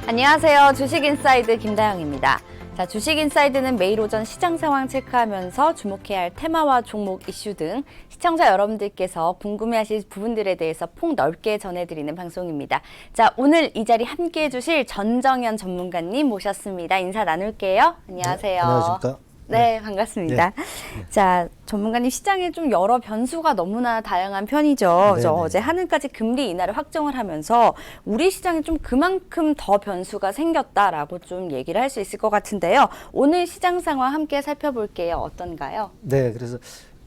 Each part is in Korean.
안녕하세요. 주식인사이드 김다영입니다. 자, 주식인사이드는 매일 오전 시장 상황 체크하면서 주목해야 할 테마와 종목 이슈 등 시청자 여러분들께서 궁금해하실 부분들에 대해서 폭넓게 전해드리는 방송입니다. 자, 오늘 이 자리 함께해 주실 전정현 전문가님 모셨습니다. 인사 나눌게요. 안녕하세요. 네, 안녕하십니까? 네, 반갑습니다. 네. 자, 전문가님 시장에 좀 여러 변수가 너무나 다양한 편이죠. 그래서 어제 하늘까지 금리 인하를 확정을 하면서 우리 시장에 좀 그만큼 더 변수가 생겼다라고 좀 얘기를 할 수 있을 것 같은데요. 오늘 시장 상황 함께 살펴볼게요. 어떤가요? 네, 그래서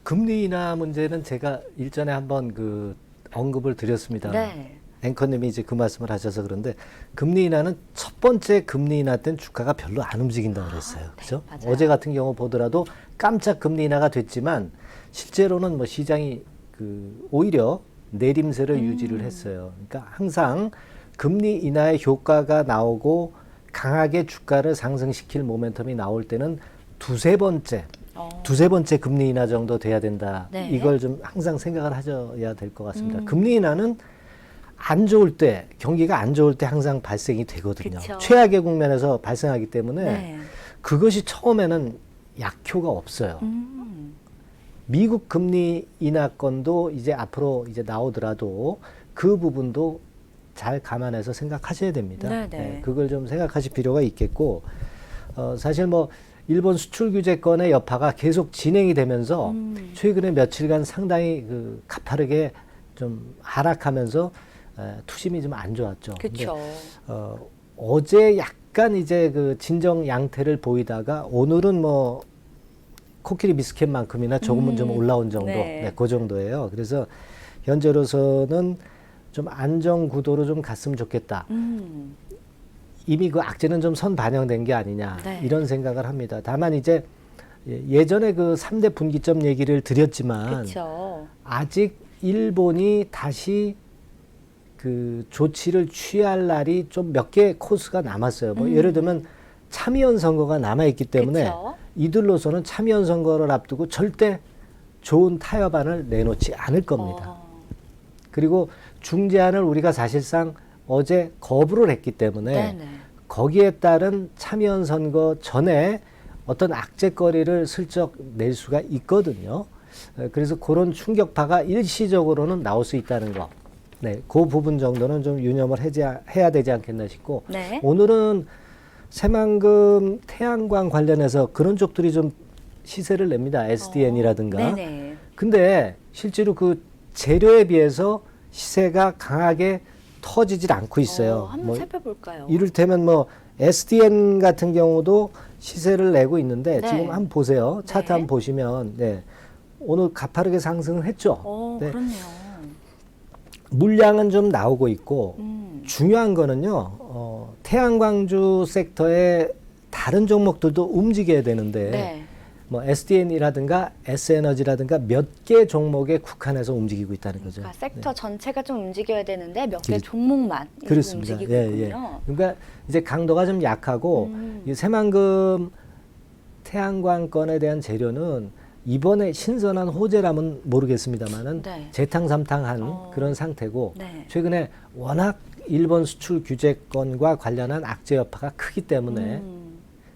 금리 인하 문제는 제가 일전에 한번 언급을 드렸습니다. 네. 앵커님이 이제 그 말씀을 하셔서 그런데 금리 인하는 첫 번째 금리 인하 때는 주가가 별로 안 움직인다고 그랬어요. 그렇죠? 맞아요. 어제 같은 경우 보더라도 깜짝 금리 인하가 됐지만 실제로는 뭐 시장이 오히려 내림세를 유지를 했어요. 그러니까 항상 금리 인하의 효과가 나오고 강하게 주가를 상승시킬 모멘텀이 나올 때는 두세 번째 금리 인하 정도 돼야 된다. 네. 이걸 좀 항상 생각을 하셔야 될 것 같습니다. 금리 인하는 안 좋을 때, 경기가 안 좋을 때 항상 발생이 되거든요. 그쵸. 최악의 국면에서 발생하기 때문에 네. 그것이 처음에는 약효가 없어요. 미국 금리 인하권도 이제 앞으로 이제 나오더라도 그 부분도 잘 감안해서 생각하셔야 됩니다. 네네. 네, 그걸 좀 생각하실 필요가 있겠고, 사실 뭐 일본 수출 규제권의 여파가 계속 진행이 되면서 최근에 며칠간 상당히 가파르게 좀 하락하면서 투심이 좀 안 좋았죠. 그렇죠. 어제 약간 이제 진정 양태를 보이다가 오늘은 뭐 코끼리 비스켓만큼이나 조금은 좀 올라온 정도, 네. 그 정도예요. 그래서 현재로서는 좀 안정 구도로 좀 갔으면 좋겠다. 이미 그 악재는 좀 선 반영된 게 아니냐, 네. 이런 생각을 합니다. 다만 이제 예전에 3대 분기점 얘기를 드렸지만 그렇죠. 아직 일본이 다시 조치를 취할 날이 좀 몇 개 코스가 남았어요. 뭐 예를 들면 참의원 선거가 남아있기 때문에 그쵸. 이들로서는 참의원 선거를 앞두고 절대 좋은 타협안을 내놓지 않을 겁니다. 그리고 중재안을 우리가 사실상 어제 거부를 했기 때문에 네네. 거기에 따른 참의원 선거 전에 어떤 악재거리를 슬쩍 낼 수가 있거든요. 그래서 그런 충격파가 일시적으로는 나올 수 있다는 거. 네, 그 부분 정도는 좀 유념을 해야 되지 않겠나 싶고, 네. 오늘은 새만금 태양광 관련해서 그런 쪽들이 좀 시세를 냅니다. SDN이라든가. 네네. 근데 실제로 그 재료에 비해서 시세가 강하게 터지질 않고 있어요. 한번 뭐 살펴볼까요? 이를테면 뭐 SDN 같은 경우도 시세를 내고 있는데 네. 지금 한번 보세요. 차트 네. 한번 보시면 오늘 가파르게 상승을 했죠. 네. 그렇네요. 물량은 좀 나오고 있고 중요한 거는요. 태양광주 섹터의 다른 종목들도 움직여야 되는데 네. 뭐 SDN이라든가 S에너지라든가 몇 개 종목에 국한해서 움직이고 있다는 거죠. 그러니까 섹터 전체가 좀 움직여야 되는데 몇 개 그렇- 종목만 그렇습니다. 움직이고 있군요. 그러니까 이제 강도가 좀 약하고 이 새만금 태양광권에 대한 재료는 이번에 신선한 호재라면 모르겠습니다만은 네. 재탕삼탕한 그런 상태고 네. 최근에 워낙 일본 수출 규제권과 관련한 악재 여파가 크기 때문에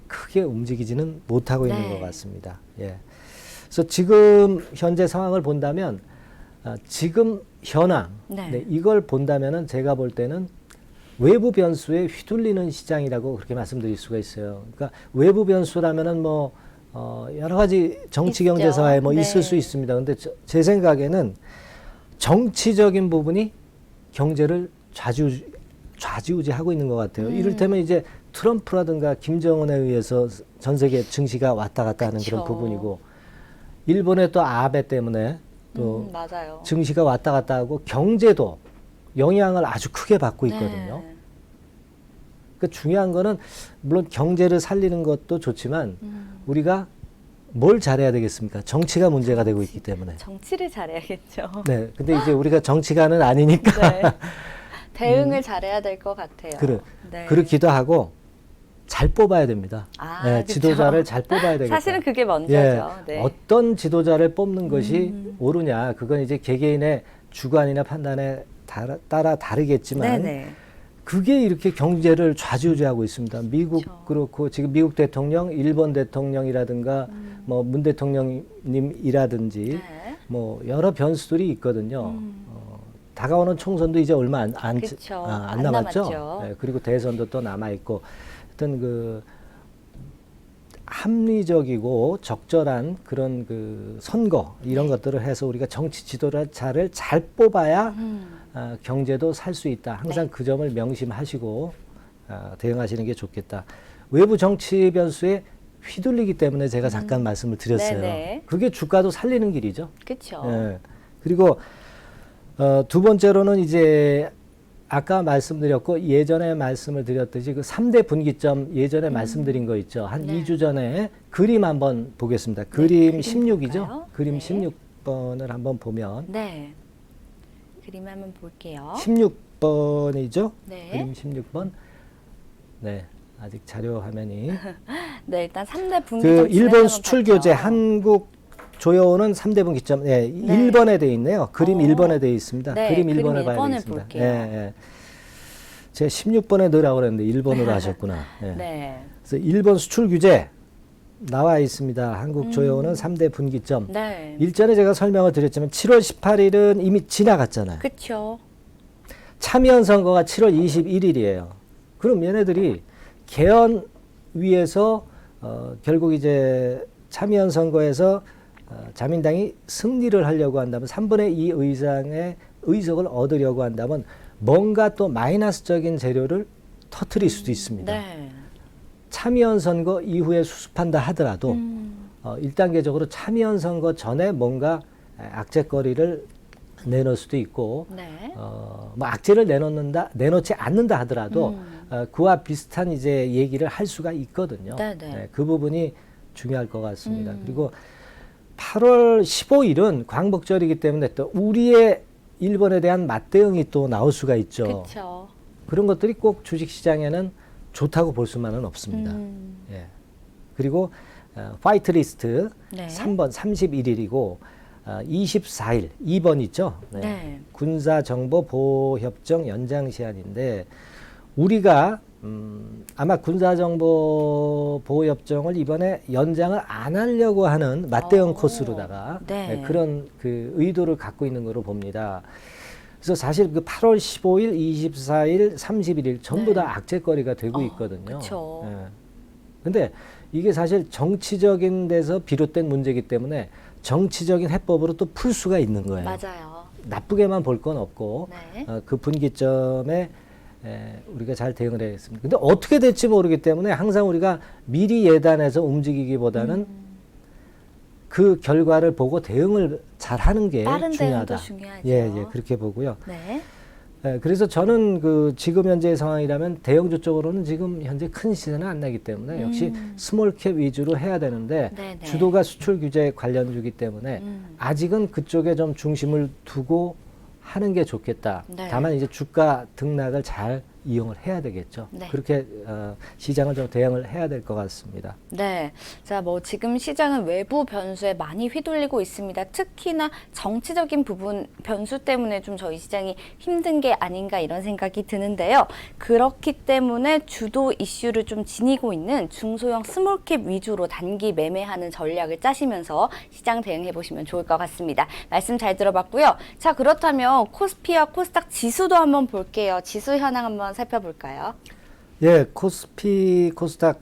크게 움직이지는 못하고 있는 네. 것 같습니다. 예. 그래서 지금 현재 상황을 본다면 지금 현황 네. 이걸 본다면은 제가 볼 때는 외부 변수에 휘둘리는 시장이라고 그렇게 말씀드릴 수가 있어요. 그러니까 외부 변수라면은 뭐 여러 가지 정치 경제 있죠. 사회에 뭐 네. 있을 수 있습니다. 근데 제 생각에는 정치적인 부분이 경제를 좌지우지하고 있는 것 같아요. 이를테면 이제 트럼프라든가 김정은에 의해서 전 세계 증시가 왔다 갔다 하는 그런 그쵸. 부분이고 일본의 또 아베 때문에 또 맞아요. 증시가 왔다 갔다 하고 경제도 영향을 아주 크게 받고 있거든요. 네. 그 중요한 거는 물론 경제를 살리는 것도 좋지만 우리가 뭘 잘해야 되겠습니까? 정치가 문제가 되고 있기 때문에. 정치를 잘해야겠죠. 네. 근데 이제 우리가 정치가는 아니니까. 네. 대응을 잘해야 될 것 같아요. 네. 그렇기도 하고 잘 뽑아야 됩니다. 네, 그쵸. 지도자를 잘 뽑아야 되겠다. 사실은 그게 먼저죠. 예, 네. 어떤 지도자를 뽑는 것이 옳으냐, 그건 이제 개개인의 주관이나 판단에 따라 다르겠지만 네네. 그게 이렇게 경제를 좌지우지하고 있습니다. 미국 그렇죠. 그렇고 지금 미국 대통령, 일본 대통령이라든가 뭐 문 대통령님이라든지 네. 뭐 여러 변수들이 있거든요. 다가오는 총선도 이제 얼마 안 그쵸. 남았죠. 남았죠. 네, 그리고 대선도 또 남아 있고, 하여튼 그 합리적이고 적절한 그런 그 선거 이런 것들을 해서 우리가 정치 지도자를 잘 뽑아야 경제도 살 수 있다. 항상 네. 그 점을 명심하시고 대응하시는 게 좋겠다. 외부 정치 변수에 휘둘리기 때문에 제가 잠깐 말씀을 드렸어요. 네네. 그게 주가도 살리는 길이죠. 그렇죠. 예. 그리고 두 번째로는 이제 아까 말씀드렸고 예전에 말씀을 드렸듯이 그 3대 분기점 예전에 말씀드린 거 있죠. 한 네. 2주 전에 그림 한번 보겠습니다. 그림 그림 16이죠. 볼까요? 그림 네. 16번을 한번 보면 네. 그림 한번 볼게요. 16번이죠. 네. 그림 16번. 네. 아직 자료 화면이 네, 일단 3대 분기점 그 일본 진행형은 수출 봤죠. 교재 한국 조여오는 3대 분기점. 네, 1번에 돼 있네요. 그림 1번에 돼 있습니다. 네, 그림 그림 1번을 봐야 1번을 되겠습니다. 볼게요. 예, 예. 제가 16번에 넣으라고 그랬는데 1번으로 하셨구나. 예. 네. 그래서 일본 수출 규제 나와 있습니다. 한국 조여오는 3대 분기점. 네. 일전에 제가 설명을 드렸지만 7월 18일은 이미 지나갔잖아요. 그렇죠. 참여연 선거가 7월 21일이에요. 그럼 얘네들이 개헌위에서 결국 이제 참여연 선거에서 자민당이 승리를 하려고 한다면 3분의 2 의상의 의석을 얻으려고 한다면 뭔가 또 마이너스적인 재료를 터뜨릴 수도 있습니다. 네. 참여연 선거 이후에 수습한다 하더라도 1단계적으로 참여연 선거 전에 뭔가 악재거리를 내놓을 수도 있고 네. 뭐 악재를 내놓지 않는다 하더라도 그와 비슷한 이제 얘기를 할 수가 있거든요. 네네. 네, 그 부분이 중요할 것 같습니다. 그리고 8월 15일은 광복절이기 때문에 또 우리의 일본에 대한 맞대응이 또 나올 수가 있죠. 그렇죠. 그런 것들이 꼭 주식시장에는 좋다고 볼 수만은 없습니다. 예. 그리고 화이트 리스트 네. 3번 31일이고 24일 2번 있죠. 네. 군사정보보호협정 연장 시한인데 우리가 아마 군사정보보호협정을 이번에 연장을 안 하려고 하는 맞대응 코스로다가 네. 그런 그 의도를 갖고 있는 거로 봅니다. 그래서 사실 그 8월 15일, 24일, 31일 전부 네. 다 악재거리가 되고 있거든요. 그쵸. 예. 근데 이게 사실 정치적인 데서 비롯된 문제이기 때문에 정치적인 해법으로 또 풀 수가 있는 거예요. 맞아요. 나쁘게만 볼 건 없고 네. 그 분기점에 우리가 잘 대응을 해야겠습니다. 근데 어떻게 될지 모르기 때문에 항상 우리가 미리 예단해서 움직이기보다는 그 결과를 보고 대응을 잘 하는 게 빠른 중요하다. 대응도 중요하죠. 예, 그렇게 보고요. 네. 그래서 저는 그 지금 현재의 상황이라면 대형주 쪽으로는 지금 현재 큰 시세는 안 나기 때문에 역시 스몰캡 위주로 해야 되는데 네네. 주도가 수출 규제 관련주기 때문에 아직은 그쪽에 좀 중심을 두고 하는 게 좋겠다. 네. 다만 이제 주가 등락을 잘 이용을 해야 되겠죠. 네. 그렇게 시장을 좀 대응을 해야 될 것 같습니다. 네. 자, 뭐 지금 시장은 외부 변수에 많이 휘둘리고 있습니다. 특히나 정치적인 부분 변수 때문에 좀 저희 시장이 힘든 게 아닌가 이런 생각이 드는데요. 그렇기 때문에 주도 이슈를 좀 지니고 있는 중소형 스몰캡 위주로 단기 매매하는 전략을 짜시면서 시장 대응해 보시면 좋을 것 같습니다. 말씀 잘 들어봤고요. 자, 그렇다면 코스피와 코스닥 지수도 한번 볼게요. 지수 현황 한번 살펴볼까요? 예, 코스피, 코스닥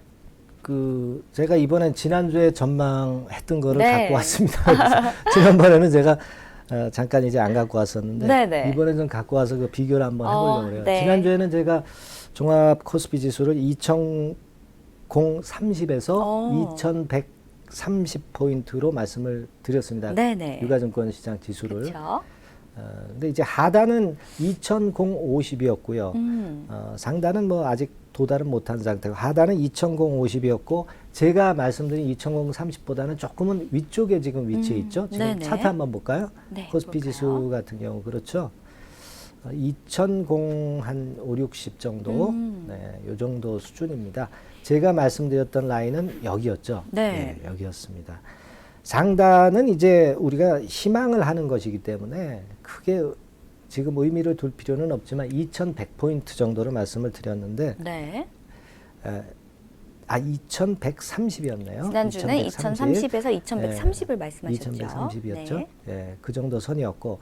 그 제가 이번엔 지난주에 전망했던 거를 네. 갖고 왔습니다. 그래서 지난번에는 제가 잠깐 이제 안 갖고 왔었는데 네네. 이번엔 좀 갖고 와서 그 비교를 한번 해보려고 그래요. 네. 지난주에는 제가 종합 코스피 지수를 2030에서 2130포인트로 말씀을 드렸습니다. 네네. 유가증권 시장 지수를. 그렇죠. 근데 이제 하단은 2050이었고요. 상단은 뭐 아직 도달은 못한 상태고 하단은 2050이었고 제가 말씀드린 2030보다는 조금은 위쪽에 지금 위치해 있죠. 지금 네네. 차트 한번 볼까요? 네, 코스피 볼까요? 지수 같은 경우 그렇죠. 2000한 5, 60 정도, 네, 요 정도 수준입니다. 제가 말씀드렸던 라인은 여기였죠. 네. 여기였습니다. 상단은 이제 우리가 희망을 하는 것이기 때문에 크게 지금 의미를 둘 필요는 없지만 2100포인트 정도를 말씀을 드렸는데 네. 2130이었네요. 지난주는 2030에서 2130을 말씀하셨죠. 2130이었죠. 네. 예, 그 정도 선이었고.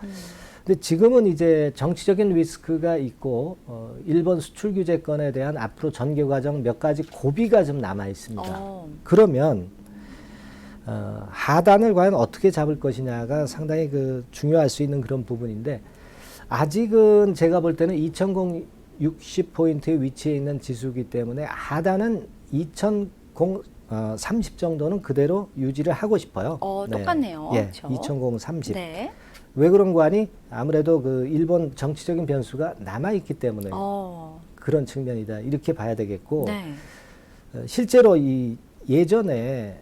근데 지금은 이제 정치적인 리스크가 있고 일본 수출 규제권에 대한 앞으로 전개 과정 몇 가지 고비가 좀 남아 있습니다. 그러면 하단을 과연 어떻게 잡을 것이냐가 상당히 그 중요할 수 있는 그런 부분인데 아직은 제가 볼 때는 2060포인트의 위치에 있는 지수이기 때문에 하단은 2030 정도는 그대로 유지를 하고 싶어요. 똑같네요. 예, 그렇죠? 2030. 네. 왜 그런 거 아니? 아무래도 그 일본 정치적인 변수가 남아 있기 때문에 그런 측면이다. 이렇게 봐야 되겠고 네. 실제로 이 예전에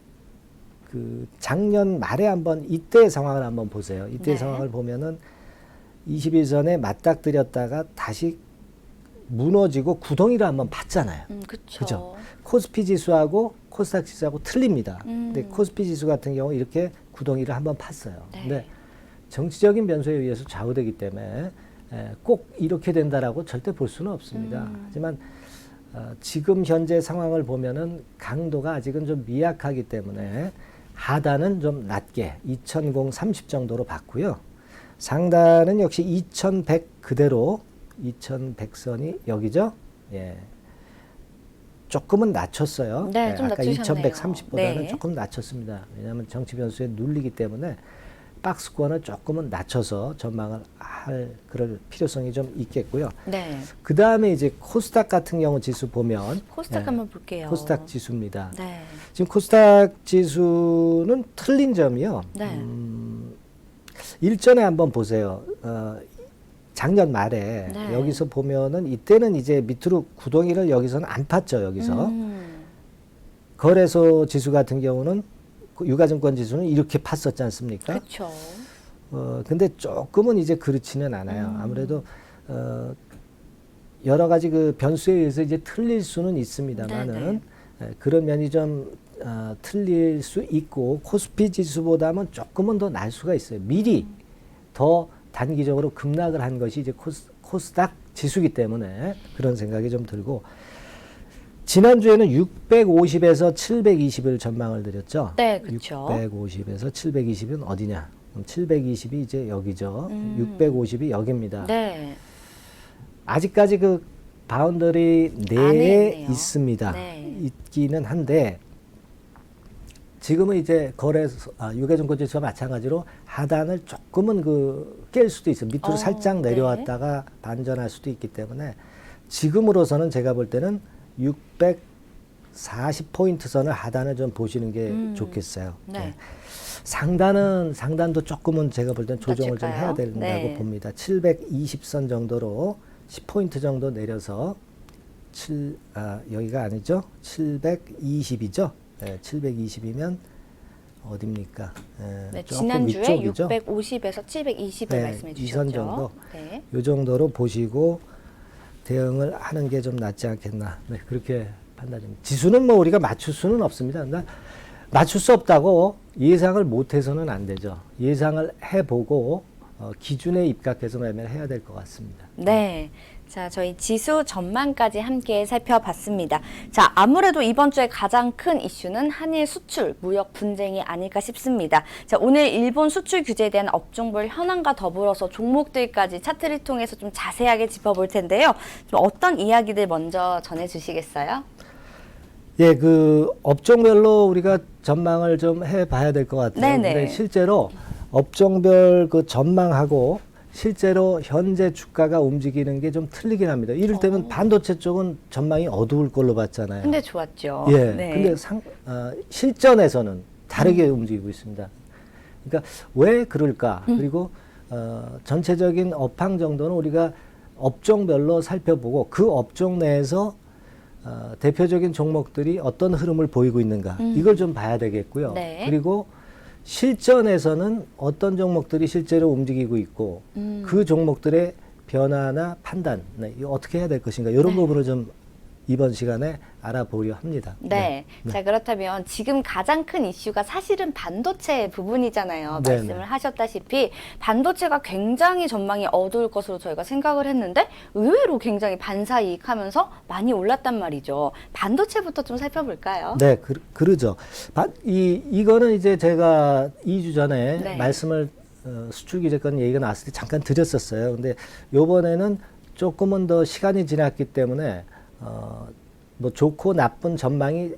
그 작년 말에 한번 이때 상황을 한번 보세요. 이때 네. 상황을 보면은 20일선에 맞닥뜨렸다가 다시 무너지고 구덩이를 한번 팠잖아요. 그쵸. 그죠? 코스피 지수하고 코스닥 지수하고 틀립니다. 근데 코스피 지수 같은 경우 이렇게 구덩이를 한번 팠어요. 네. 근데 정치적인 변수에 의해서 좌우되기 때문에 꼭 이렇게 된다라고 절대 볼 수는 없습니다. 하지만 지금 현재 상황을 보면은 강도가 아직은 좀 미약하기 때문에 하단은 좀 낮게 2030 정도로 봤고요. 상단은 역시 2100 그대로 2100선이 여기죠. 예. 조금은 낮췄어요. 네, 좀 아까 낮추셨네요. 2130보다는 네. 조금 낮췄습니다. 왜냐하면 정치 변수에 눌리기 때문에 박스권을 조금은 낮춰서 전망을 할 그럴 필요성이 좀 있겠고요. 네. 그 다음에 이제 코스닥 같은 경우 지수 보면 코스닥 한번 볼게요. 코스닥 지수입니다. 네. 지금 코스닥 지수는 틀린 점이요. 네. 일전에 한번 보세요. 작년 말에 네. 여기서 보면은 이때는 이제 밑으로 구덩이를 여기서는 안 팠죠. 여기서 거래소 지수 같은 경우는 유가증권 지수는 이렇게 팠었지 않습니까? 그렇죠. 근데 조금은 이제 그렇지는 않아요. 아무래도 여러 가지 그 변수에 의해서 이제 틀릴 수는 있습니다만은 그런 면이 좀 틀릴 수 있고 코스피 지수보다는 조금은 더 날 수가 있어요. 미리 더 단기적으로 급락을 한 것이 이제 코스닥 지수기 때문에 그런 생각이 좀 들고 지난주에는 650에서 720을 전망을 드렸죠. 네, 그렇죠. 650에서 720은 어디냐? 720이 이제 여기죠. 650이 여기입니다. 네. 아직까지 그 바운더리 안에 내에 있네요. 있습니다. 네. 있기는 한데 지금은 이제 거래소 유가증권 지수와 마찬가지로 하단을 조금은 그 깰 수도 있어요. 밑으로 살짝 네. 내려왔다가 반전할 수도 있기 때문에 지금으로서는 제가 볼 때는 640포인트 선을 하단을 좀 보시는 게 좋겠어요. 네. 상단도 조금은 제가 볼 때는 조정을 좀 낮출까요? 해야 된다고 네. 봅니다. 720선 정도로 10포인트 정도 내려서 여기가 아니죠. 720이죠. 네, 720이면 어딥니까? 네, 조금 지난주에 위쪽이죠. 650에서 720을 네, 말씀해 주셨죠. 이선 정도. 네. 이 정도로 보시고 대응을 하는 게 좀 낫지 않겠나. 네, 그렇게 판단됩니다. 지수는 뭐 우리가 맞출 수는 없습니다. 그러니까 맞출 수 없다고 예상을 못해서는 안 되죠. 예상을 해보고 기준에 입각해서 매매를 해야 될 것 같습니다. 네. 자, 저희 지수 전망까지 함께 살펴봤습니다. 자, 아무래도 이번 주에 가장 큰 이슈는 한일 수출, 무역 분쟁이 아닐까 싶습니다. 자, 오늘 일본 수출 규제에 대한 업종별 현황과 더불어서 종목들까지 차트를 통해서 좀 자세하게 짚어볼 텐데요. 좀 어떤 이야기들 먼저 전해주시겠어요? 예, 그 업종별로 우리가 전망을 좀 해봐야 될 것 같아요. 네네. 근데 실제로 업종별 그 전망하고 실제로 현재 주가가 움직이는 게 좀 틀리긴 합니다. 이를테면 반도체 쪽은 전망이 어두울 걸로 봤잖아요. 근데 좋았죠. 예. 네. 근데 실전에서는 다르게 움직이고 있습니다. 그러니까 왜 그럴까? 그리고 전체적인 업황 정도는 우리가 업종별로 살펴보고 그 업종 내에서 대표적인 종목들이 어떤 흐름을 보이고 있는가 이걸 좀 봐야 되겠고요. 네. 그리고 실전에서는 어떤 종목들이 실제로 움직이고 있고 그 종목들의 변화나 판단 이거 어떻게 해야 될 것인가 이런 부분을 좀 이번 시간에 알아보려 합니다. 네. 자, 그렇다면 지금 가장 큰 이슈가 사실은 반도체 부분이잖아요. 네네. 말씀을 하셨다시피 반도체가 굉장히 전망이 어두울 것으로 저희가 생각을 했는데 의외로 굉장히 반사이익하면서 많이 올랐단 말이죠. 반도체부터 좀 살펴볼까요? 네, 그러죠. 이거는 이제 제가 2주 전에 네. 말씀을 수출 규제권 얘기가 나왔을 때 잠깐 드렸었어요. 근데 요번에는 조금은 더 시간이 지났기 때문에 뭐 좋고 나쁜 전망이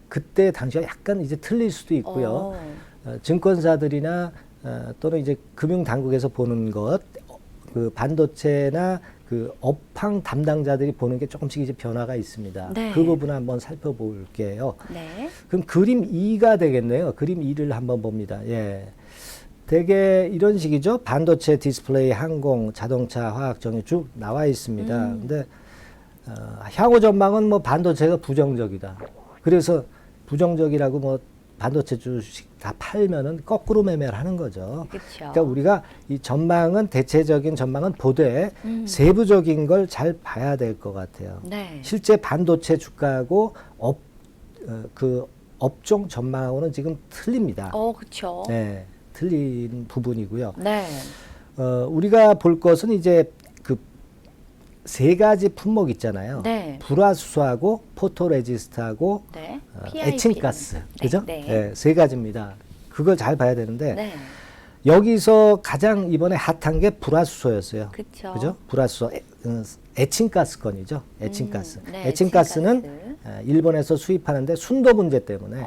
그때 당시와 약간 이제 틀릴 수도 있고요. 증권사들이나 또는 이제 금융 당국에서 보는 것, 그 반도체나 그 업황 담당자들이 보는 게 조금씩 이제 변화가 있습니다. 네. 그 부분을 한번 살펴볼게요. 네. 그럼 그림 2가 되겠네요. 그림 2를 한번 봅니다. 예. 되게 이런 식이죠. 반도체, 디스플레이, 항공, 자동차, 화학, 정유 쭉 나와 있습니다. 근데 향후 전망은 뭐 반도체가 부정적이다. 그래서 부정적이라고 뭐 반도체 주식 다 팔면은 거꾸로 매매를 하는 거죠. 그렇죠. 그러니까 우리가 이 전망은 대체적인 전망은 보되 세부적인 걸 잘 봐야 될 것 같아요. 네. 실제 반도체 주가하고 그 업종 전망하고는 지금 틀립니다. 그렇죠. 네, 틀린 부분이고요. 네. 우리가 볼 것은 이제 그 세 가지 품목 있잖아요. 네. 불화수소하고 포토레지스트하고 네. 에칭가스, 그죠? 네. 네, 세 가지입니다. 그걸 잘 봐야 되는데 네. 여기서 가장 이번에 핫한 게 불화수소였어요. 그쵸. 그죠? 불화수소, 에칭가스건이죠. 에칭가스. 네, 에칭가스는 에칭가스. 일본에서 수입하는데 순도 문제 때문에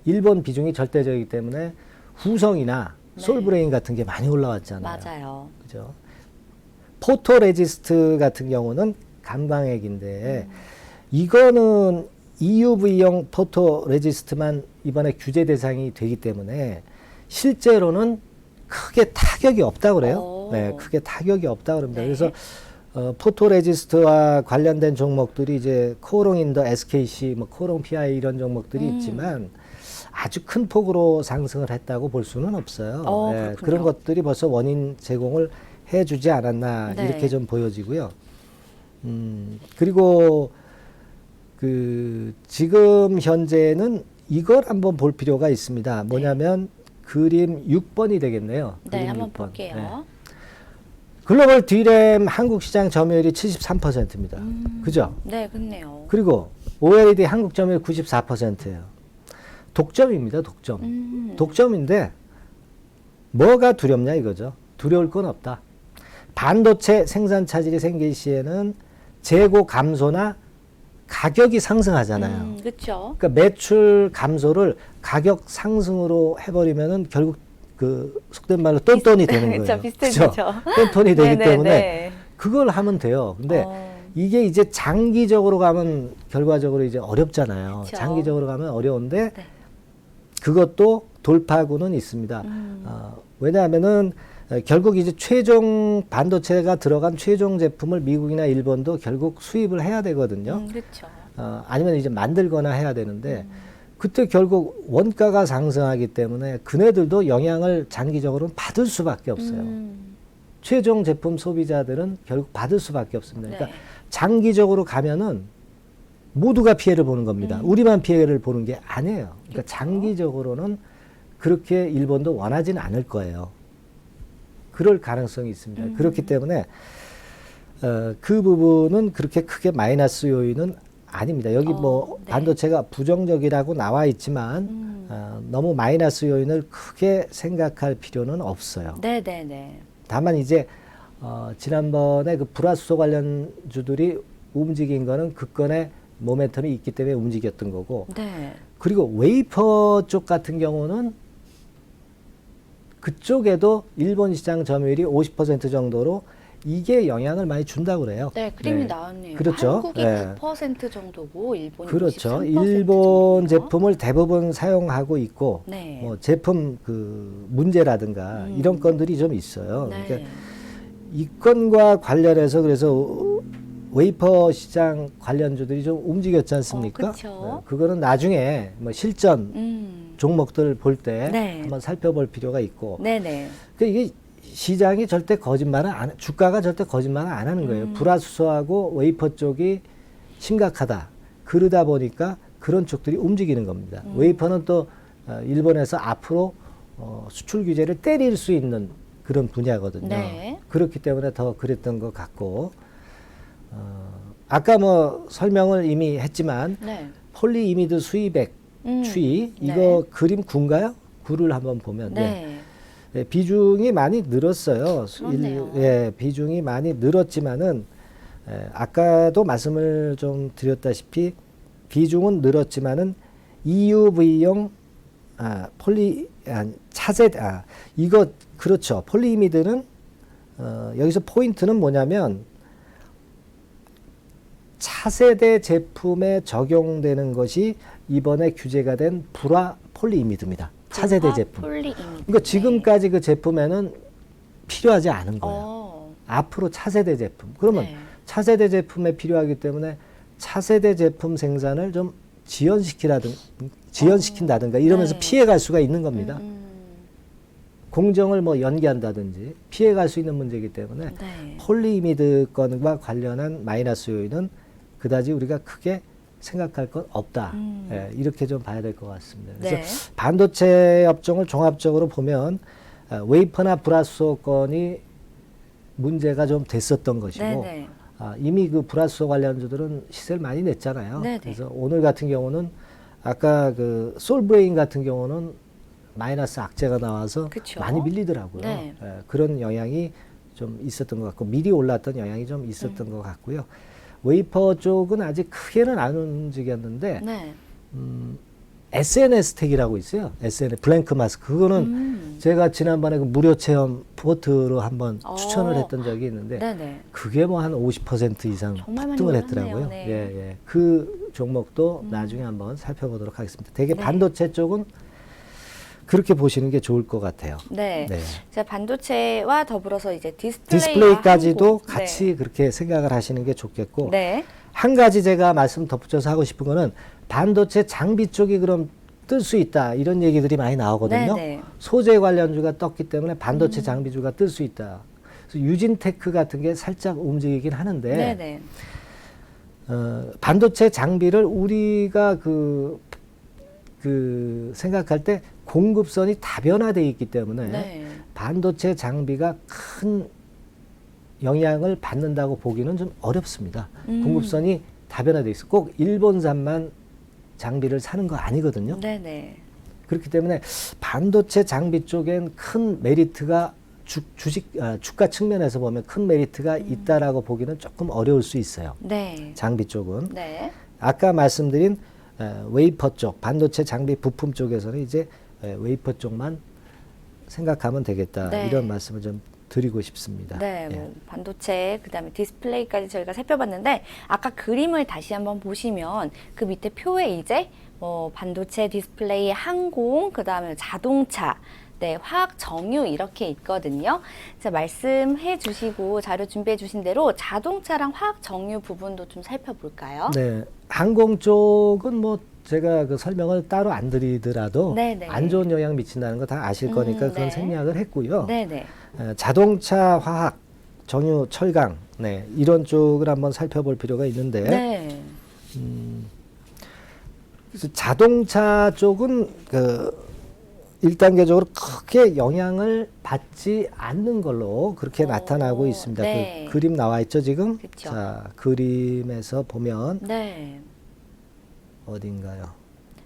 일본 비중이 절대적이기 때문에 후성이나 네. 솔브레인 같은 게 많이 올라왔잖아요. 맞아요. 그죠? 포토레지스트 같은 경우는 감광액인데 이거는 EUV용 포토레지스트만 이번에 규제 대상이 되기 때문에 실제로는 크게 타격이 없다고 그래요. 네, 크게 타격이 없다고 그럽니다. 네. 그래서 포토레지스트와 관련된 종목들이 이제 코롱인더, SKC, 뭐 코롱 PI 이런 종목들이 있지만 아주 큰 폭으로 상승을 했다고 볼 수는 없어요. 네, 그렇군요. 그런 것들이 벌써 원인 제공을 해주지 않았나 네. 이렇게 좀 보여지고요. 그리고 그 지금 현재는 이걸 한번 볼 필요가 있습니다. 뭐냐면 그림 6번이 되겠네요. 네, 그림 한번 6번. 볼게요. 네. 글로벌 D램 한국 시장 점유율이 73%입니다. 그죠? 네, 그렇네요. 그리고 OLED 한국 점유율 94%예요. 독점입니다. 독점. 독점인데 뭐가 두렵냐 이거죠. 두려울 건 없다. 반도체 생산 차질이 생길 시에는 재고 감소나 가격이 상승하잖아요. 그렇죠. 그러니까 매출 감소를 가격 상승으로 해버리면은 결국 그 속된 말로 똔똔이 되는 거예요. 그쵸, 비슷해지죠. 똔똔이 되기 네네네. 때문에 그걸 하면 돼요. 근데 이게 이제 장기적으로 가면 결과적으로 이제 어렵잖아요. 그쵸. 장기적으로 가면 어려운데 네. 그것도 돌파구는 있습니다. 왜냐하면은 결국 이제 최종 반도체가 들어간 최종 제품을 미국이나 일본도 결국 수입을 해야 되거든요. 그렇죠. 아니면 이제 만들거나 해야 되는데 그때 결국 원가가 상승하기 때문에 그네들도 영향을 장기적으로는 받을 수밖에 없어요. 최종 제품 소비자들은 결국 받을 수밖에 없습니다. 그러니까 네. 장기적으로 가면은 모두가 피해를 보는 겁니다. 우리만 피해를 보는 게 아니에요. 그러니까 그렇죠. 장기적으로는 그렇게 일본도 원하지는 않을 거예요. 그럴 가능성이 있습니다. 그렇기 때문에 그 부분은 그렇게 크게 마이너스 요인은 아닙니다. 여기 뭐 네. 반도체가 부정적이라고 나와 있지만 너무 마이너스 요인을 크게 생각할 필요는 없어요. 네네네. 다만 이제 지난번에 그 불화수소 관련주들이 움직인 거는 그 건에 모멘텀이 있기 때문에 움직였던 거고 네. 그리고 웨이퍼 쪽 같은 경우는 그쪽에도 일본 시장 점유율이 50% 정도로 이게 영향을 많이 준다고 그래요. 네, 그림이 네. 나왔네요. 그렇죠. 한국이 네. 9% 정도고 일본이 그렇죠. 53% 일본 정도네요. 제품을 대부분 사용하고 있고 네. 뭐 제품 그 문제라든가 이런 건들이 좀 있어요. 네. 그러니까 이 건과 관련해서 그래서 웨이퍼 시장 관련주들이 좀 움직였지 않습니까? 그쵸. 그거는 나중에 뭐 실전 종목들 볼 때 네. 한번 살펴볼 필요가 있고 네네. 그러니까 이게 시장이 절대 거짓말을 안, 주가가 절대 거짓말을 안 하는 거예요. 불화수소하고 웨이퍼 쪽이 심각하다. 그러다 보니까 그런 쪽들이 움직이는 겁니다. 웨이퍼는 또 일본에서 앞으로 수출 규제를 때릴 수 있는 그런 분야거든요. 네. 그렇기 때문에 더 그랬던 것 같고 아까 뭐 설명을 이미 했지만 네. 폴리이미드 수입액 추이 이거 네. 그림 9인가요? 9를 한번 보면 네. 예, 비중이 많이 늘었어요. 그렇네요. 비중이 많이 늘었지만은 아까도 말씀을 좀 드렸다시피 비중은 늘었지만은 EUV용 차세대 이거 그렇죠. 폴리이미드는 여기서 포인트는 뭐냐면 차세대 제품에 적용되는 것이 이번에 규제가 된 불화 폴리이미드입니다. 차세대 제품. 폴리이미드. 그러니까 지금까지 그 제품에는 필요하지 않은 거예요. 어. 앞으로 차세대 제품. 그러면 네. 차세대 제품에 필요하기 때문에 차세대 제품 생산을 좀 지연시킨다든가 이러면서 네. 피해갈 수가 있는 겁니다. 음. 공정을 뭐 연기한다든지 피해갈 수 있는 문제이기 때문에 네. 폴리이미드 건과 관련한 마이너스 요인은 그다지 우리가 크게 생각할 건 없다. 예, 이렇게 좀 봐야 될 것 같습니다. 그래서 네. 반도체 업종을 종합적으로 보면 웨이퍼나 불화수소 건이 문제가 좀 됐었던 것이고 네네. 이미 그 불화수소 관련주들은 시세를 많이 냈잖아요. 네네. 그래서 오늘 같은 경우는 아까 그 솔브레인 같은 경우는 마이너스 악재가 나와서 그쵸. 많이 밀리더라고요. 네. 예, 그런 영향이 좀 있었던 것 같고 미리 올랐던 영향이 좀 있었던 것 같고요. 웨이퍼 쪽은 아직 크게는 안 움직였는데 네. SNS 택이라고 있어요. SNS 블랭크 마스크 그거는 제가 지난번에 그 무료 체험 포트로 한번 추천을 했던 적이 있는데 네네. 그게 뭐 한 50% 이상 정말 많이 폭등을 올랐네요. 했더라고요. 네. 예, 예. 그 종목도 나중에 한번 살펴보도록 하겠습니다. 되게 반도체 쪽은 그렇게 보시는 게 좋을 것 같아요. 네. 네. 자, 반도체와 더불어서 이제 디스플레이까지도 항공. 같이 그렇게 생각을 하시는 게 좋겠고 네. 한 가지 제가 말씀 덧붙여서 하고 싶은 거는 반도체 장비 쪽이 그럼 뜰 수 있다 이런 얘기들이 많이 나오거든요. 네네. 소재 관련주가 떴기 때문에 반도체 장비주가 뜰 수 있다. 그래서 유진테크 같은 게 살짝 움직이긴 하는데 네네. 반도체 장비를 우리가 그 생각할 때 공급선이 다변화되어 있기 때문에 네. 반도체 장비가 큰 영향을 받는다고 보기는 좀 어렵습니다. 공급선이 다변화되어 있어. 꼭 일본산만 장비를 사는 거 아니거든요. 네네. 그렇기 때문에 반도체 장비 쪽엔 큰 메리트가 주가 측면에서 보면 큰 메리트가 있다라고 보기는 조금 어려울 수 있어요. 네. 장비 쪽은. 네. 아까 말씀드린 웨이퍼 쪽, 반도체 장비 부품 쪽에서는 이제 웨이퍼 쪽만 생각하면 되겠다. 네. 이런 말씀을 좀 드리고 싶습니다. 네, 예. 뭐 반도체 그다음에 디스플레이까지 저희가 살펴봤는데 아까 그림을 다시 한번 보시면 그 밑에 표에 이제 뭐 반도체, 디스플레이, 항공, 그다음에 자동차, 네, 화학 정유 이렇게 있거든요. 자, 말씀해 주시고 자료 준비해 주신 대로 자동차랑 화학 정유 부분도 좀 살펴볼까요? 네, 항공 쪽은 뭐 제가 그 설명을 따로 안 드리더라도 네네. 안 좋은 영향 미친다는 거 다 아실 거니까 그건 네. 생략을 했고요. 네네. 자동차, 화학, 정유, 철강, 네, 이런 쪽을 한번 살펴볼 필요가 있는데, 네. 그래서 자동차 쪽은 그 1단계적으로 크게 영향을 받지 않는 걸로 그렇게 나타나고 있습니다. 네. 그 그림 나와 있죠, 지금? 그쵸. 자, 그림에서 보면 네. 어딘가요?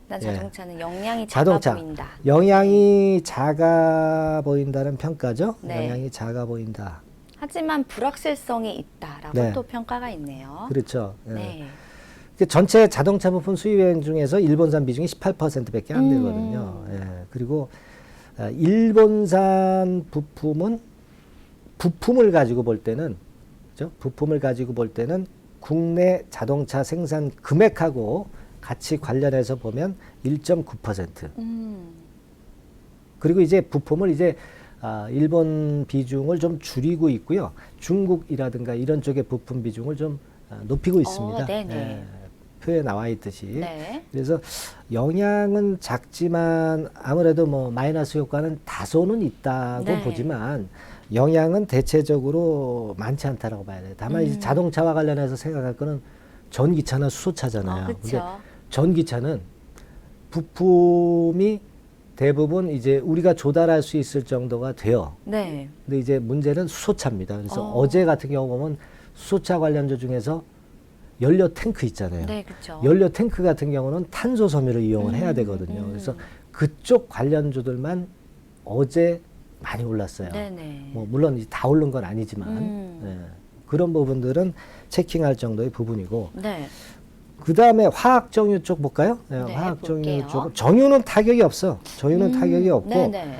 난 예. 자동차는 영향이 작아 자동차. 보인다. 영향이 작아 보인다는 평가죠? 네. 영향이 작아 보인다. 하지만 불확실성이 있다라고 네. 또 평가가 있네요. 그렇죠. 예. 네. 전체 자동차 부품 수입액 중에서 일본산 비중이 18%밖에 안 되거든요. 예. 그리고 일본산 부품은 부품을 가지고 볼 때는 그죠? 부품을 가지고 볼 때는 국내 자동차 생산 금액하고 같이 관련해서 보면 1.9%. 그리고 이제 부품을 이제 일본 비중을 좀 줄이고 있고요. 중국이라든가 이런 쪽의 부품 비중을 좀 높이고 있습니다. 네네. 예, 표에 나와 있듯이. 네. 그래서 영향은 작지만 아무래도 뭐 마이너스 효과는 다소는 있다고 네. 보지만 영향은 대체적으로 많지 않다라고 봐야 돼요. 다만 이제 자동차와 관련해서 생각할 거는 전기차나 수소차잖아요. 근데 그렇죠. 전기차는 부품이 대부분 이제 우리가 조달할 수 있을 정도가 돼요. 네. 근데 이제 문제는 수소차입니다. 그래서 어. 어제 같은 경우 보면 수소차 관련주 중에서 연료 탱크 있잖아요. 네, 그렇죠. 연료 탱크 같은 경우는 탄소 섬유를 이용을 해야 되거든요. 그래서 그쪽 관련주들만 어제 많이 올랐어요. 네네. 뭐 물론 다 오른 건 아니지만 예, 그런 부분들은 체킹할 정도의 부분이고 네. 그 다음에 화학 정유 쪽 볼까요? 네, 네, 화학 정유 볼게요. 쪽 정유는 타격이 없어. 정유는 타격이 없고 네네.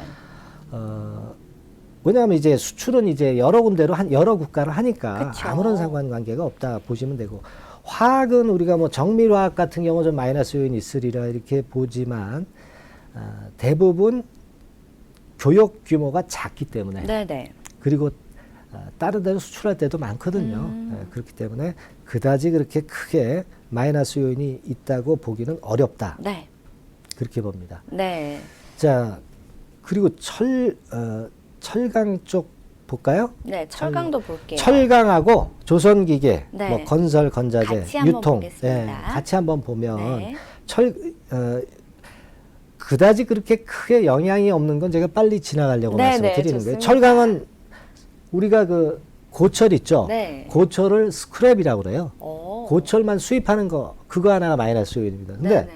왜냐하면 이제 수출은 이제 여러 군데로 여러 국가를 하니까 그쵸. 아무런 상관관계가 없다 보시면 되고 화학은 우리가 뭐 정밀화학 같은 경우 좀 마이너스 요인이 있으리라 이렇게 보지만 대부분 교역 규모가 작기 때문에 네네. 그리고 다른 데로 수출할 때도 많거든요. 그렇기 때문에 그다지 그렇게 크게 마이너스 요인이 있다고 보기는 어렵다. 네. 그렇게 봅니다. 네. 자, 그리고 철강 쪽 볼까요? 네. 철강도 볼게요. 철강하고 조선기계, 네. 뭐 건설, 건자재, 같이 한번 유통, 보겠습니다. 같이 한번 보면 네. 그다지 그렇게 크게 영향이 없는 건 제가 빨리 지나가려고 네, 말씀을 네, 드리는 거예요. 좋습니다. 철강은 우리가 그 고철 있죠. 네. 고철을 스크랩이라고 그래요. 오. 고철만 수입하는 거 그거 하나가 마이너스 요인입니다. 근데 네네.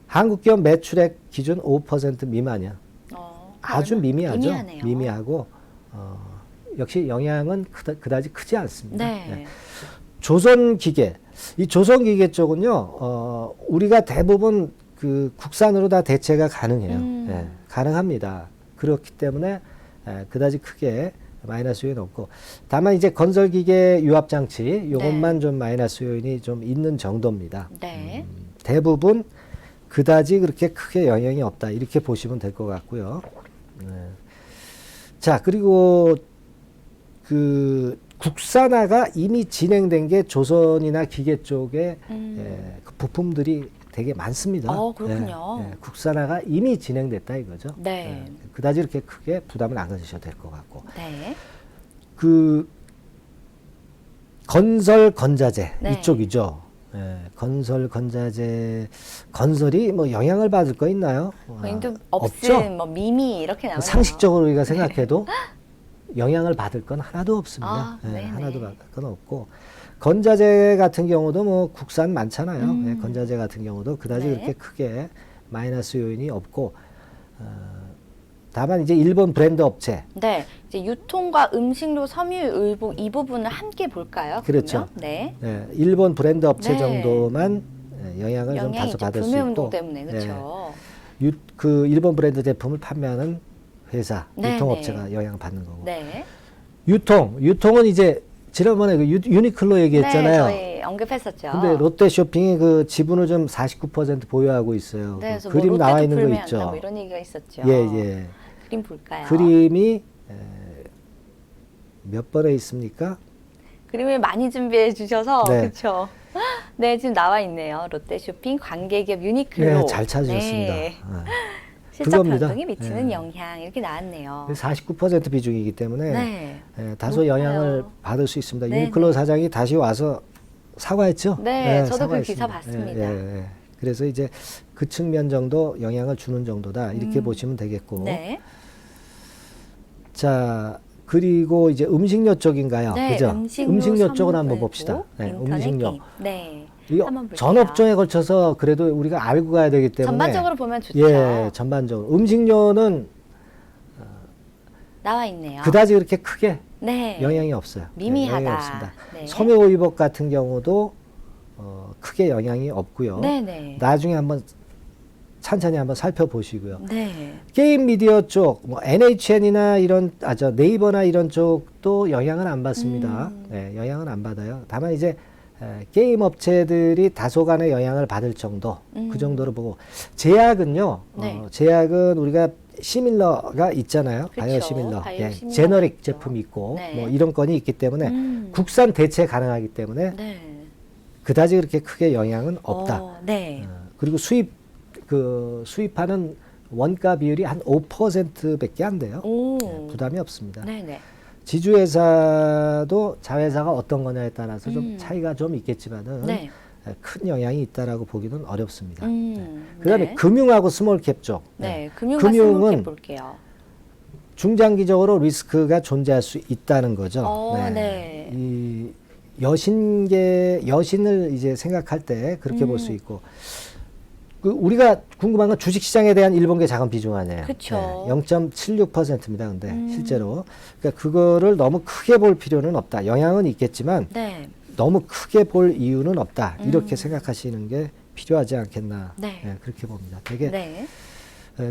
한국 기업 매출액 기준 5% 미만이야. 아주 얼마? 미미하죠. 미미하네요. 미미하고 역시 영향은 그다지 크지 않습니다. 네. 네. 조선기계 이 조선기계 쪽은요 우리가 대부분 그 국산으로 다 대체가 가능해요. 예, 가능합니다. 그렇기 때문에 그다지 크게 마이너스 요인 없고 다만 이제 건설기계 유압장치 요것만 좀 마이너스 요인이 좀 있는 정도입니다. 네. 대부분 그다지 그렇게 크게 영향이 없다 이렇게 보시면 될 것 같고요. 네. 자 그리고 그 국산화가 이미 진행된 게 조선이나 기계 쪽에 그 부품들이 되게 많습니다. 그렇군요. 국산화가 이미 진행됐다 이거죠. 네. 그다지 이렇게 크게 부담을 안 가지셔도 될 것 같고. 네. 그 건설 건자재 네. 이쪽이죠. 건설 건자재 건설이 뭐 영향을 받을 거 있나요? 거인도 없죠. 없음, 뭐 미미 이렇게 나오네요. 상식적으로 우리가 생각해도 영향을 받을 건 하나도 없습니다. 아, 네네. 하나도 받을 건 없고 건자재 같은 경우도 뭐 국산 많잖아요. 건자재 같은 경우도 그다지 네. 그렇게 크게 마이너스 요인이 없고 다만 이제 일본 브랜드 업체 네. 이제 유통과 음식료, 섬유, 의복 이 부분을 함께 볼까요? 그렇죠. 그러면? 네. 일본 브랜드 업체 네. 정도만 영향을 좀 영향이 다소 이제 받을 수 구매 있고 운동 때문에 그렇죠. 그 일본 브랜드 제품을 판매하는 회사 네, 유통업체가 영향을 받는 거고 네. 유통은 이제 지난번에 그 유니클로 얘기했잖아요. 네, 저희 언급했었죠. 근데 롯데쇼핑이 그 지분을 좀 49% 보유하고 있어요. 네, 그 그래서 그림 뭐 나와 롯데도 있는 거 불매한다 있죠. 뭐 이런 얘기가 있었죠. 예. 그림 볼까요? 그림이 몇 번에 있습니까? 그림을 많이 준비해 주셔서 네. 그렇죠. 네, 지금 나와 있네요. 롯데쇼핑 관계기업 유니클로. 네, 잘 찾으셨습니다. 네. 아. 실적 그겁니다. 변동에 미치는 네. 영향 이렇게 나왔네요. 49% 비중이기 때문에 네. 다소 높아요. 영향을 받을 수 있습니다. 네, 유니클로 네. 사장이 다시 와서 사과했죠? 네, 저도 그 사과했습니다. 기사 봤습니다. 그래서 이제 그 측면 정도 영향을 주는 정도다 이렇게 보시면 되겠고 네. 자 그리고 이제 음식료 쪽인가요? 네, 그죠? 음식료 쪽을 한번 선물고, 봅시다. 인터넷 음식료. 게임. 네. 이거 한번 볼게요. 전업종에 걸쳐서 그래도 우리가 알고 가야 되기 때문에 전반적으로 보면 좋죠. 예, 전반적으로 음식료는 나와 있네요. 그다지 그렇게 크게 네. 영향이 없어요. 미미하다. 영향이 없습니다. 네. 섬유오이복 같은 경우도 크게 영향이 없고요. 네네. 나중에 한번 천천히 한번 살펴보시고요. 네. 게임 미디어 쪽, 뭐 NHN이나 이런 네이버나 이런 쪽도 영향을 안 받습니다. 네, 영향은 안 받아요. 다만 이제 게임 업체들이 다소간의 영향을 받을 정도, 그 정도로 보고 제약은요. 네. 제약은 우리가 시밀러가 있잖아요. 그쵸. 바이오 시밀러, 바이오시밀러가 제너릭 있죠. 제품이 있고 네. 뭐 이런 건이 있기 때문에 국산 대체 가능하기 때문에 네. 그다지 그렇게 크게 영향은 없다. 네. 그리고 수입하는 원가 비율이 한 5%밖에 안 돼요. 오. 부담이 없습니다. 네네. 지주회사도 자회사가 어떤 거냐에 따라서 좀 차이가 좀 있겠지만은 네. 큰 영향이 있다라고 보기는 어렵습니다. 네. 그다음에 금융하고 스몰캡 쪽. 네, 금융과 금융은 스몰캡 볼게요. 중장기적으로 리스크가 존재할 수 있다는 거죠. 네. 이 여신을 이제 생각할 때 그렇게 볼 수 있고, 그 우리가 궁금한 건 주식시장에 대한 일본계 자금 비중 아니에요. 그쵸. 0.76%입니다. 근데 실제로 그러니까 그거를 너무 크게 볼 필요는 없다. 영향은 있겠지만 네. 너무 크게 볼 이유는 없다. 이렇게 생각하시는 게 필요하지 않겠나. 네. 그렇게 봅니다. 되게 네.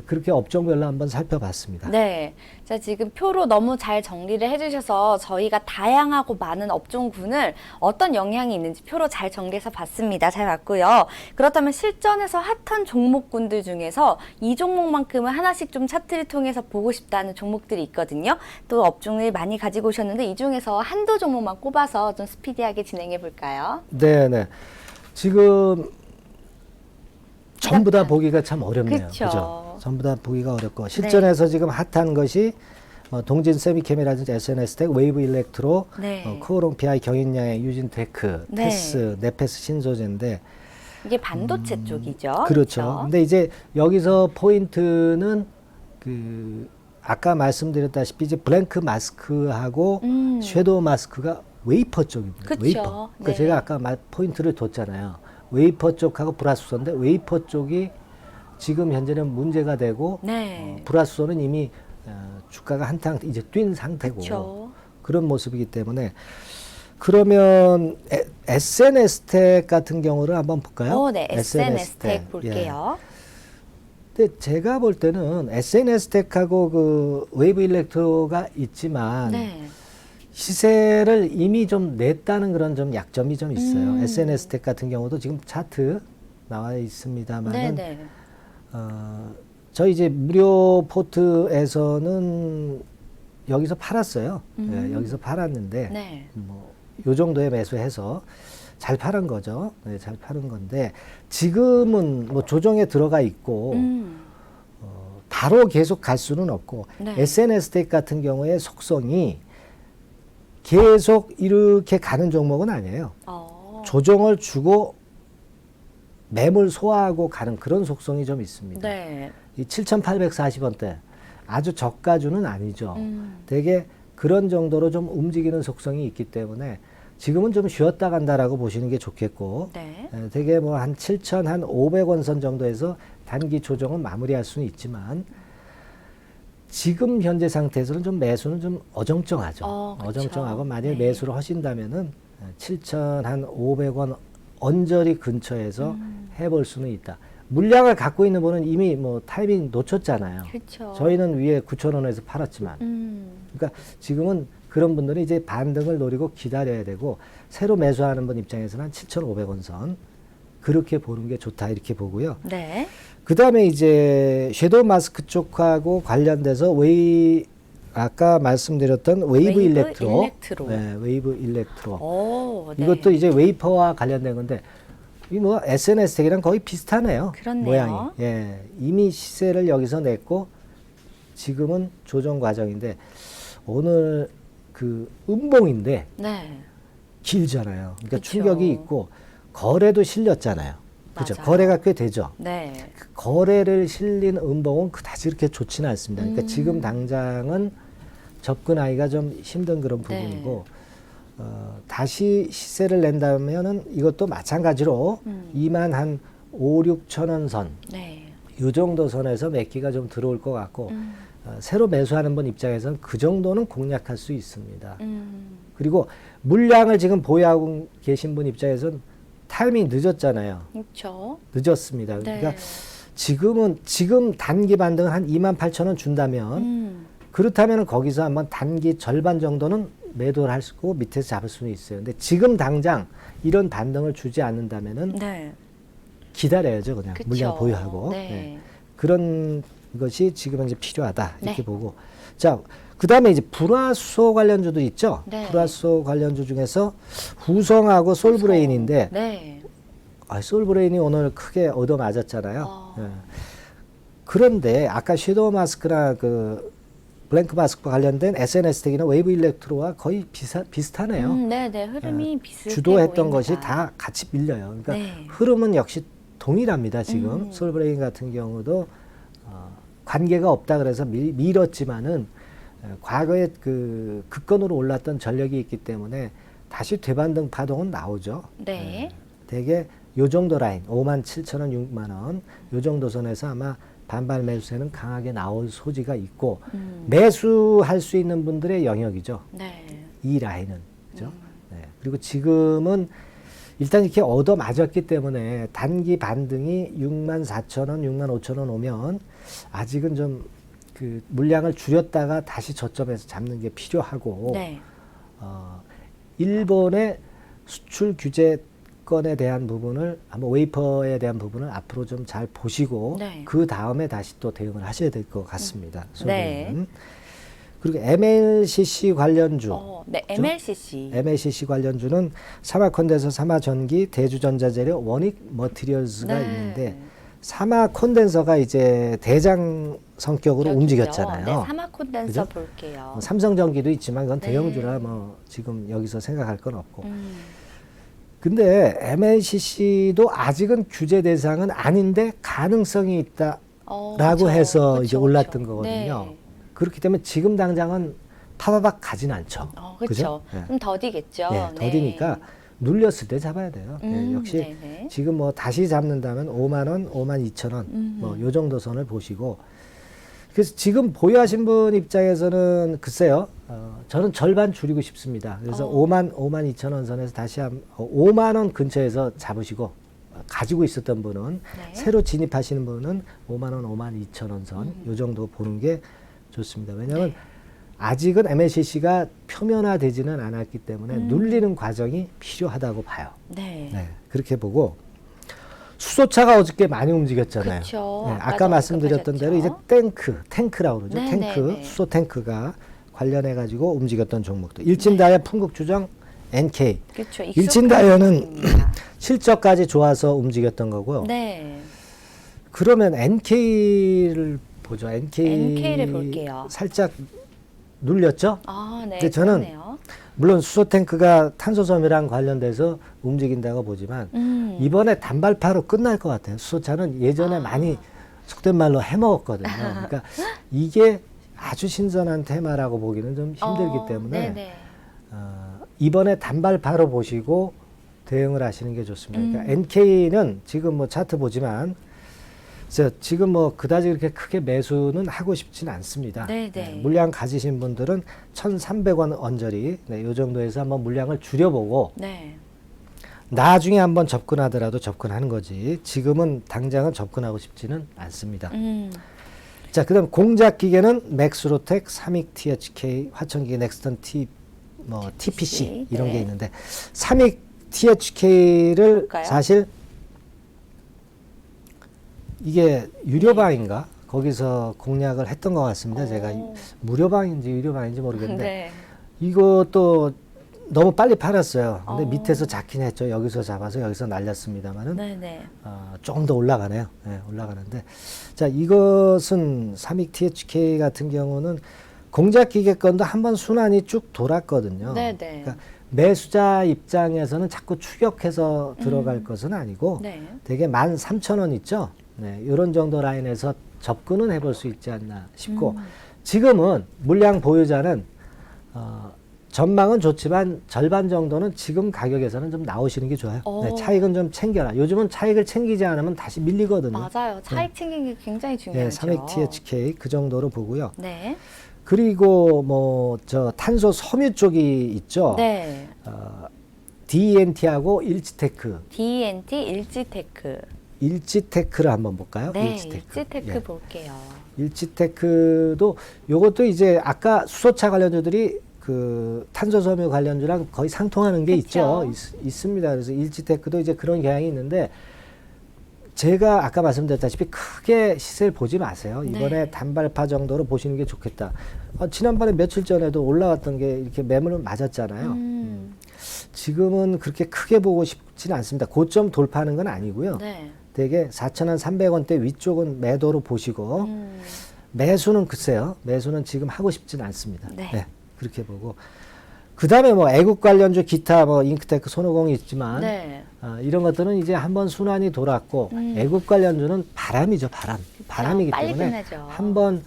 그렇게 업종별로 한번 살펴봤습니다. 네. 자, 지금 표로 너무 잘 정리를 해주셔서 저희가 다양하고 많은 업종군을 어떤 영향이 있는지 표로 잘 정리해서 봤습니다. 잘 봤고요. 그렇다면 실전에서 핫한 종목군들 중에서 이 종목만큼은 하나씩 좀 차트를 통해서 보고 싶다는 종목들이 있거든요. 또 업종을 많이 가지고 오셨는데 이 중에서 한두 종목만 꼽아서 좀 스피디하게 진행해 볼까요? 네. 지금 전부 다 보기가 참 어렵네요. 그쵸. 그죠? 전부 다 보기가 어렵고 실전에서 지금 핫한 것이 동진 세미캠이라든지 SNS텍, 웨이브 일렉트로, 네. 코오롱 PI, 경인양의 유진테크, 네. 테스, 네페스 신소재인데 이게 반도체 쪽이죠. 그렇죠. 근데 이제 여기서 포인트는 그 아까 말씀드렸다시피 이제 블랭크 마스크하고 섀도우 마스크가 웨이퍼 쪽입니다. 그쵸. 웨이퍼. 그러니까 네. 제가 아까 포인트를 뒀잖아요. 웨이퍼 쪽하고 불화수소인데 웨이퍼 쪽이 지금 현재는 문제가 되고 네. 불화수소는 이미 주가가 한탕 이제 뛴 상태고 그쵸. 그런 모습이기 때문에 그러면 SNS텍 같은 경우를 한번 볼까요? 네. SNS텍 볼게요. 근데 제가 볼 때는 SNS텍하고 그 웨이브 일렉트로가 있지만 네. 시세를 이미 좀 냈다는 그런 좀 약점이 좀 있어요. SNS텍 같은 경우도 지금 차트 나와 있습니다만은 네네. 저희 이제 무료 포트에서는 여기서 팔았어요. 여기서 팔았는데 네. 요 정도에 매수해서 잘 팔은 거죠. 잘 팔은 건데 지금은 조정에 들어가 있고 바로 계속 갈 수는 없고 네. SNS텍 같은 경우에 속성이 계속 이렇게 가는 종목은 아니에요. 조정을 주고 매물 소화하고 가는 그런 속성이 좀 있습니다. 네. 이 7,840원대 아주 저가주는 아니죠. 되게 그런 정도로 좀 움직이는 속성이 있기 때문에 지금은 좀 쉬었다 간다라고 보시는 게 좋겠고 네. 되게 한 7,500원 선 정도에서 단기 조정은 마무리할 수는 있지만 지금 현재 상태에서는 좀 매수는 좀 어정쩡하죠. 그쵸. 어정쩡하고 만약에 네. 매수를 하신다면은 7,500원 언저리 근처에서 해볼 수는 있다. 물량을 갖고 있는 분은 이미 타이밍 놓쳤잖아요. 그렇죠. 저희는 위에 9,000원에서 팔았지만. 그러니까 지금은 그런 분들은 이제 반등을 노리고 기다려야 되고 새로 매수하는 분 입장에서는 한 7,500원 선 그렇게 보는 게 좋다 이렇게 보고요. 네. 그 다음에 이제 섀도우 마스크 쪽하고 관련돼서 아까 말씀드렸던 웨이브 일렉트로. 네, 웨이브 일렉트로. 오, 네. 이것도 이제 웨이퍼와 관련된 건데 이 SNS텍이랑 거의 비슷하네요. 그렇네요. 모양이. 예. 이미 시세를 여기서 냈고 지금은 조정 과정인데 오늘 그 음봉인데 네. 길잖아요. 그러니까 그쵸. 충격이 있고 거래도 실렸잖아요. 그렇죠. 맞아요. 거래가 꽤 되죠. 네. 그 거래를 실린 음봉은 그다지 그렇게 좋지는 않습니다. 그러니까 지금 당장은 접근하기가 좀 힘든 그런 부분이고 다시 시세를 낸다면은 이것도 마찬가지로 2만 한 5, 6천 원 선, 네. 이 정도 선에서 몇 기가 좀 들어올 것 같고 새로 매수하는 분 입장에서는 그 정도는 공략할 수 있습니다. 그리고 물량을 지금 보유하고 계신 분 입장에서는 타이밍 늦었잖아요. 그렇죠. 늦었습니다. 네. 그러니까 지금 단기 반등은 한 2만 8천 원 준다면 그렇다면 거기서 한번 단기 절반 정도는 매도를 할 수 있고 밑에서 잡을 수는 있어요. 근데 지금 당장 이런 반등을 주지 않는다면은 네. 기다려야죠. 그냥 그쵸. 물량 보유하고. 네. 네. 그런 것이 지금 이제 필요하다 이렇게 네. 보고. 자, 그다음에 이제 불화수소 관련주도 있죠. 네. 불화수소 관련주 중에서 후성하고 솔브레인인데 네. 솔브레인이 오늘 크게 얻어맞았잖아요. 예. 그런데 아까 섀도우 마스크나 그 블랭크 마스크와 관련된 SNS 텍이나 웨이브 일렉트로와 거의 비슷하네요. 네네. 흐름이 비슷해 주도했던 보입니다. 것이 다 같이 밀려요. 그러니까 네. 흐름은 역시 동일합니다. 지금 솔브레인 같은 경우도 관계가 없다 그래서 밀었지만은 과거에 그 극건으로 올랐던 전력이 있기 때문에 다시 되반등 파동은 나오죠. 네. 대개 요 정도 라인 57,000원, 6만원 요 정도 선에서 아마 반발 매수세는 강하게 나올 소지가 있고 매수할 수 있는 분들의 영역이죠. 네. 이 라인은. 그죠? 네. 그리고 지금은 일단 이렇게 얻어 맞았기 때문에 단기 반등이 64,000원, 65,000원 오면 아직은 좀 그 물량을 줄였다가 다시 저점에서 잡는 게 필요하고 네. 일본의 수출 규제권에 대한 부분을 한번 웨이퍼에 대한 부분을 앞으로 좀 잘 보시고 네. 그 다음에 다시 또 대응을 하셔야 될 것 같습니다. 네. 소비는. 그리고 MLCC 관련주. 네. MLCC. MLCC 관련주는 사마콘덴서, 사마전기, 대주전자재료, 원익 머티리얼즈가 네. 있는데 사마콘덴서가 이제 대장 성격으로 여기죠. 움직였잖아요. 네. 사마 콘덴서 그죠? 볼게요. 삼성전기도 있지만 그건 네. 대형주라 뭐 지금 여기서 생각할 건 없고. 음. 근데 MLCC도 아직은 규제 대상은 아닌데 가능성이 있다라고 그쵸. 해서 그쵸, 이제 올랐던 그쵸. 거거든요. 네. 그렇기 때문에 지금 당장은 파바박 가진 않죠. 그렇죠. 네. 좀 더디겠죠. 네, 더디니까 눌렸을 때 잡아야 돼요. 네, 역시 네네. 지금 뭐 다시 잡는다면 5만 원, 5만 2천 원, 뭐 요 정도 선을 보시고. 그래서 지금 보유하신 분 입장에서는 글쎄요, 저는 절반 줄이고 싶습니다. 그래서 5만 2천 원 선에서 다시 5만 원 근처에서 잡으시고 가지고 있었던 분은 네. 새로 진입하시는 분은 5만 원, 5만 2천 원 선 요 정도 보는 게 좋습니다. 왜냐하면 네. 아직은 MLCC가 표면화되지는 않았기 때문에 눌리는 과정이 필요하다고 봐요. 네. 네, 그렇게 보고 수소차가 어저께 많이 움직였잖아요. 그쵸. 네, 아까도 아까 말씀드렸던 대로 이제 언급하셨죠. 탱크라고 그러죠. 네, 탱크, 네, 네. 수소 탱크가 관련해 가지고 움직였던 종목도. 일진다이아 풍국주정 NK. 그렇죠. 일진다이아는 실적까지 좋아서 움직였던 거고요. 네. 그러면 NK를 보죠. NK를 볼게요. 살짝 눌렸죠? 네. 근데 저는 그러네요. 물론 수소 탱크가 탄소섬유랑 관련돼서 움직인다고 보지만 이번에 단발파로 끝날 것 같아요. 수소차는 예전에 많이 속된 말로 해먹었거든요. 그러니까 이게 아주 신선한 테마라고 보기는 좀 힘들기 때문에 네네. 이번에 단발파로 보시고 대응을 하시는 게 좋습니다. 그러니까 NK는 지금 뭐 차트 보지만 지금 뭐 그다지 그렇게 크게 매수는 하고 싶지는 않습니다. 네네. 네, 물량 가지신 분들은 1,300원 언저리 이 정도에서 한번 물량을 줄여보고 네. 나중에 한번 접근하더라도 접근하는 거지 지금은 당장은 접근하고 싶지는 않습니다. 자, 그다음 공작 기계는 맥스로텍, 삼익 THK, 화천기계 넥스턴 TPC 이런 네. 게 있는데 삼익 THK를 볼까요? 사실 이게 유료방인가 거기서 공략을 했던 것 같습니다. 제가 무료방인지 유료방인지 모르겠는데 네. 이것도 너무 빨리 팔았어요. 근데 어. 밑에서 잡긴 했죠. 여기서 잡아서 여기서 날렸습니다만은 네네. 조금 더 올라가네요. 네, 올라가는데 자 이것은 삼익 THK 같은 경우는 공작기계권도 한번 순환이 쭉 돌았거든요. 네네. 그러니까 매수자 입장에서는 자꾸 추격해서 들어갈 것은 아니고 네. 되게 13,000원 있죠. 네, 이런 정도 라인에서 접근은 해볼 수 있지 않나 싶고 지금은 물량 보유자는 전망은 좋지만 절반 정도는 지금 가격에서는 좀 나오시는 게 좋아요. 네, 차익은 좀 챙겨라. 요즘은 차익을 챙기지 않으면 다시 밀리거든요. 맞아요. 차익 챙기는 게 굉장히 중요하죠. 네, 삼익 THK 그 정도로 보고요. 네. 그리고 뭐 저 탄소 섬유 쪽이 있죠. 네. DNT하고 일지테크. DNT 일지테크. 일지테크를 한번 볼까요? 네. 일지테크. 일지테크 예. 볼게요. 일지테크도 요것도 이제 아까 수소차 관련주들이 그 탄소섬유 관련주랑 거의 상통하는 게 그쵸. 있습니다. 그래서 일지테크도 이제 그런 경향이 있는데 제가 아까 말씀드렸다시피 크게 시세를 보지 마세요. 이번에 네. 단발파 정도로 보시는 게 좋겠다. 지난번에 며칠 전에도 올라왔던 게 이렇게 매물을 맞았잖아요. 지금은 그렇게 크게 보고 싶지는 않습니다. 고점 돌파하는 건 아니고요. 네. 되게 4,300원대 위쪽은 매도로 보시고 매수는 글쎄요. 매수는 지금 하고 싶진 않습니다. 네. 그렇게 보고. 그다음에 뭐 애국 관련주 기타 뭐 잉크테크 손오공이 있지만 네. 이런 것들은 이제 한번 순환이 돌았고 애국 관련주는 바람이죠. 바람이기 빨리 때문에 끝내죠. 한번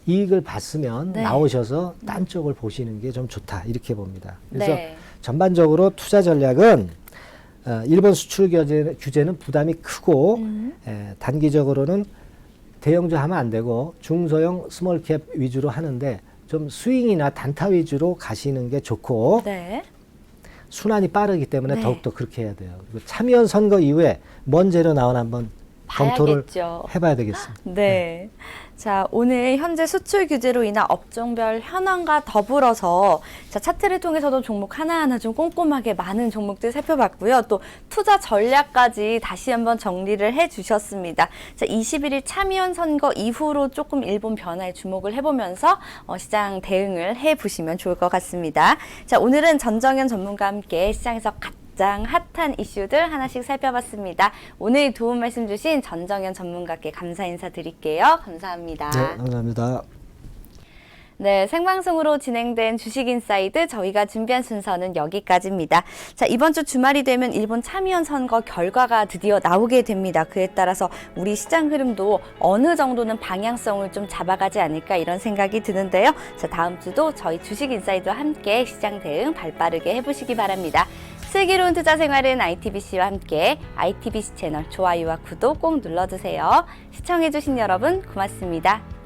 이익을 봤으면 네. 나오셔서 딴 쪽을 보시는 게 좀 좋다 이렇게 봅니다. 그래서 네. 전반적으로 투자 전략은 일본 수출 규제는 부담이 크고 단기적으로는 대형주 하면 안 되고 중소형 스몰캡 위주로 하는데 좀 스윙이나 단타 위주로 가시는 게 좋고 네. 순환이 빠르기 때문에 네. 더욱더 그렇게 해야 돼요. 그리고 참여연 선거 이후에 뭔 재료 나오나 한번 검토를 봐야겠죠. 해봐야 되겠습니다. 네. 자, 오늘 현재 수출 규제로 인한 업종별 현황과 더불어서 자, 차트를 통해서도 종목 하나하나 좀 꼼꼼하게 많은 종목들 살펴봤고요. 또 투자 전략까지 다시 한번 정리를 해 주셨습니다. 자, 21일 참여연 선거 이후로 조금 일본 변화에 주목을 해보면서 시장 대응을 해 보시면 좋을 것 같습니다. 자, 오늘은 전정현 전문가와 함께 시장에서 가장 핫한 이슈들 하나씩 살펴봤습니다. 오늘 도움 말씀 주신 전정현 전문가께 감사 인사드릴게요. 감사합니다. 네, 감사합니다. 네, 생방송으로 진행된 주식인사이드 저희가 준비한 순서는 여기까지입니다. 자, 이번 주 주말이 되면 일본 참의원 선거 결과가 드디어 나오게 됩니다. 그에 따라서 우리 시장 흐름도 어느 정도는 방향성을 좀 잡아가지 않을까 이런 생각이 드는데요. 자, 다음 주도 저희 주식인사이드와 함께 시장 대응 발빠르게 해보시기 바랍니다. 슬기로운 투자 생활은 ITBC와 함께 ITBC 채널 좋아요와 구독 꼭 눌러주세요. 시청해주신 여러분 고맙습니다.